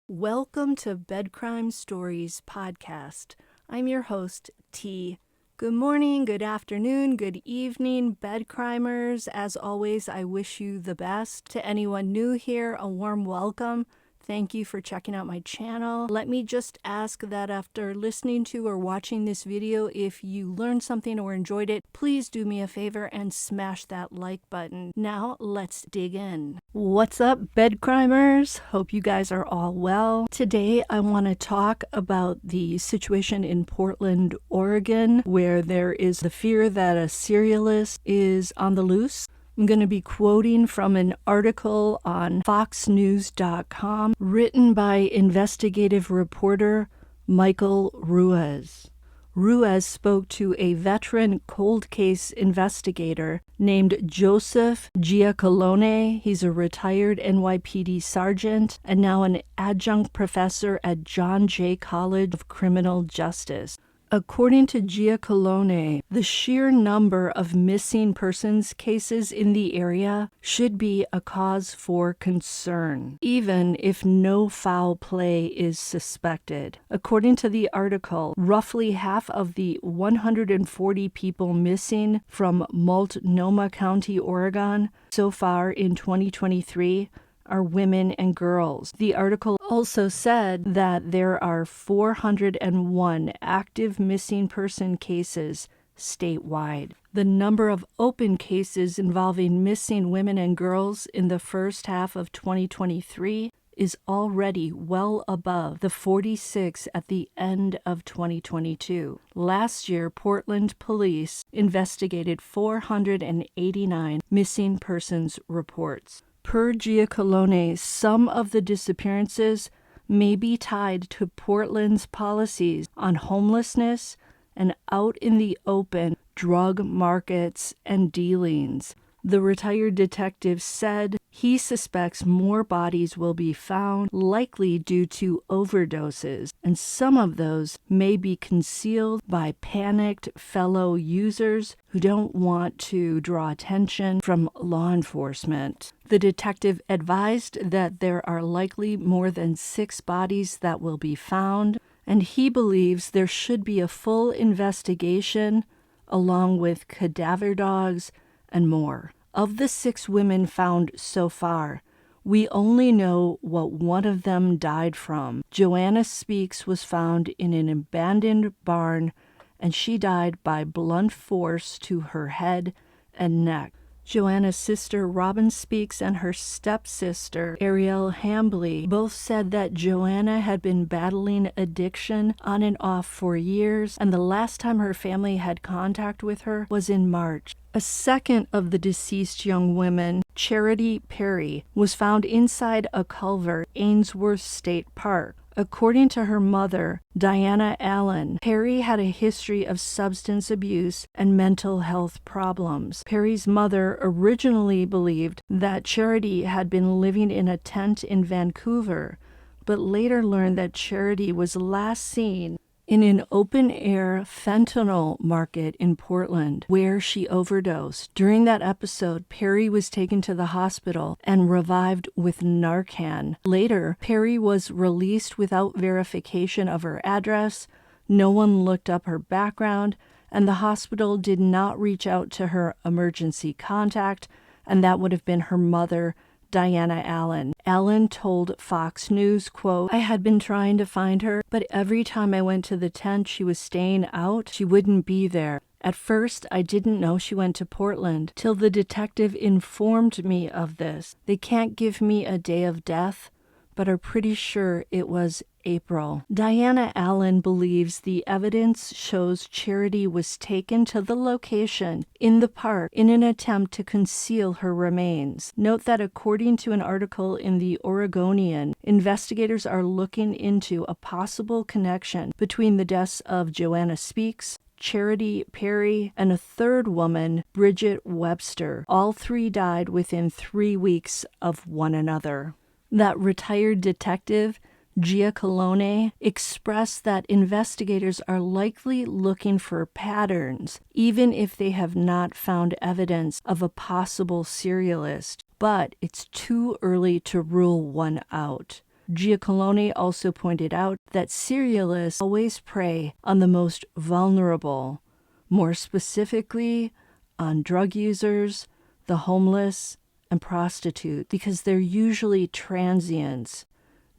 Welcome to Bed Crime Stories podcast. I'm your host, T. Good morning, good afternoon, good evening, bed crimers. As always, I wish you the best. To anyone new here, a warm welcome. Thank you for checking out my channel. Let me just ask that after listening to or watching this video, if you learned something or enjoyed it, please do me a favor and smash that like button. Now, let's dig in. What's up, bed crimers? Hope you guys are all well. Today, I want to talk about the situation in Portland, Oregon, where there is the fear that a serialist is on the loose. I'm going to be quoting from an article on foxnews.com written by investigative reporter Michael Ruiz. Ruiz spoke to a veteran cold case investigator named Joseph Giacalone. He's a retired NYPD sergeant and now an adjunct professor at John Jay College of Criminal Justice. According to Giacalone, the sheer number of missing persons cases in the area should be a cause for concern, even if no foul play is suspected. According to the article, roughly half of the 140 people missing from Multnomah County, Oregon, so far in 2023 are women and girls. The article also said that there are 401 active missing person cases statewide. The number of open cases involving missing women and girls in the first half of 2023 is already well above the 46 at the end of 2022. Last year, Portland police investigated 489 missing persons reports. Per Giacalone, some of the disappearances may be tied to Portland's policies on homelessness and out in the open drug markets and dealings. The retired detective said he suspects more bodies will be found, likely due to overdoses, and some of those may be concealed by panicked fellow users who don't want to draw attention from law enforcement. The detective advised that there are likely more than 6 bodies that will be found, and he believes there should be a full investigation along with cadaver dogs and more. Of the 6 women found so far, we only know what one of them died from. Joanna Speaks was found in an abandoned barn, and she died by blunt force to her head and neck. Joanna's sister Robin Speaks and her stepsister Ariel Hambley both said that Joanna had been battling addiction on and off for years, and the last time her family had contact with her was in March. A second of the deceased young women, Charity Perry, was found inside a culvert, Ainsworth State Park. According to her mother, Diana Allen, Perry had a history of substance abuse and mental health problems. Perry's mother originally believed that Charity had been living in a tent in Vancouver, but later learned that Charity was last seen in an open-air fentanyl market in Portland, where she overdosed. During that episode, Perry was taken to the hospital and revived with Narcan. Later, Perry was released without verification of her address. No one looked up her background, and the hospital did not reach out to her emergency contact, and that would have been her mother, Diana Allen. Allen told Fox News, quote, "I had been trying to find her, but every time I went to the tent she was staying out, she wouldn't be there. At first, I didn't know she went to Portland, till the detective informed me of this. They can't give me a day of death, but are pretty sure it was April." Diana Allen believes the evidence shows Charity was taken to the location in the park in an attempt to conceal her remains. Note that according to an article in the Oregonian, investigators are looking into a possible connection between the deaths of Joanna Speaks, Charity Perry, and a third woman, Bridget Webster. All 3 died within 3 weeks of one another. That retired detective, Giacalone, expressed that investigators are likely looking for patterns, even if they have not found evidence of a possible serialist, but it's too early to rule one out. Giacolone also pointed out that serialists always prey on the most vulnerable, more specifically on drug users, the homeless, and prostitutes, because they're usually transients.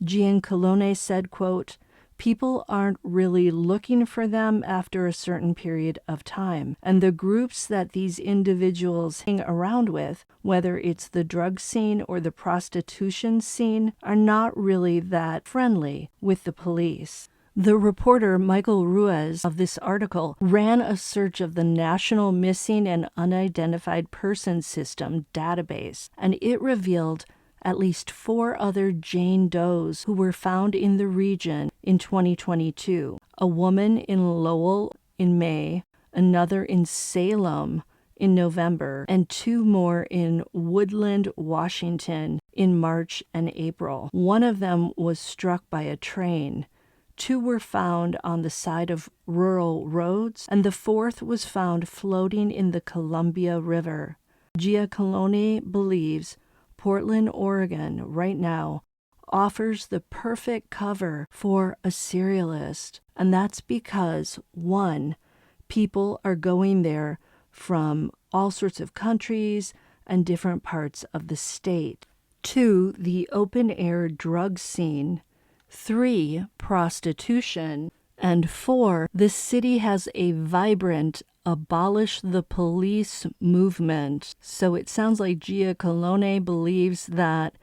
Giacolone said, quote, "People aren't really looking for them after a certain period of time. And the groups that these individuals hang around with, whether it's the drug scene or the prostitution scene, are not really that friendly with the police." The reporter Michael Ruiz of this article ran a search of the National Missing and Unidentified Persons System database, and it revealed at least 4 other Jane Does who were found in the region in 2022. A woman in Lowell in May, another in Salem in November, and 2 more in Woodland, Washington in March and April. One of them was struck by a train. 2 were found on the side of rural roads, and the 4th was found floating in the Columbia River. Giacolone believes Portland, Oregon, right now, offers the perfect cover for a serialist. And that's because, 1, people are going there from all sorts of countries and different parts of the state. 2, the open-air drug scene. 3, prostitution. And 4, the city has a vibrant abolish the police movement. So it sounds like Giacolone believes that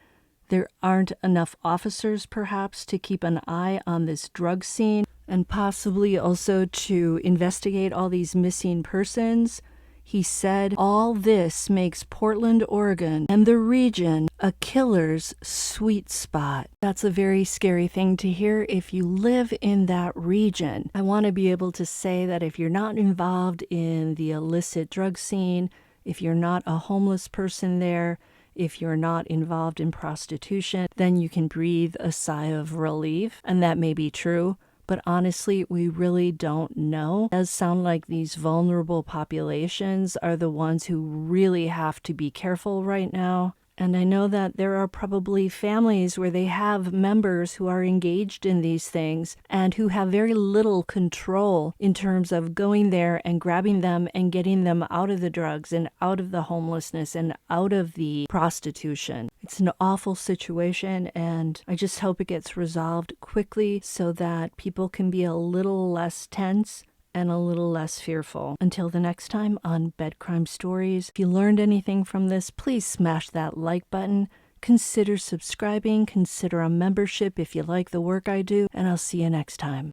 there aren't enough officers perhaps to keep an eye on this drug scene and possibly also to investigate all these missing persons. He said, all this makes Portland, Oregon, and the region a killer's sweet spot. That's a very scary thing to hear if you live in that region. I want to be able to say that if you're not involved in the illicit drug scene, if you're not a homeless person there, if you're not involved in prostitution, then you can breathe a sigh of relief, and that may be true. But honestly, we really don't know. It does sound like these vulnerable populations are the ones who really have to be careful right now. And I know that there are probably families where they have members who are engaged in these things and who have very little control in terms of going there and grabbing them and getting them out of the drugs and out of the homelessness and out of the prostitution. It's an awful situation, and I just hope it gets resolved quickly so that people can be a little less tense and a little less fearful. Until the next time on Bed Crime Stories, if you learned anything from this, please smash that like button. Consider subscribing, consider a membership if you like the work I do, and I'll see you next time.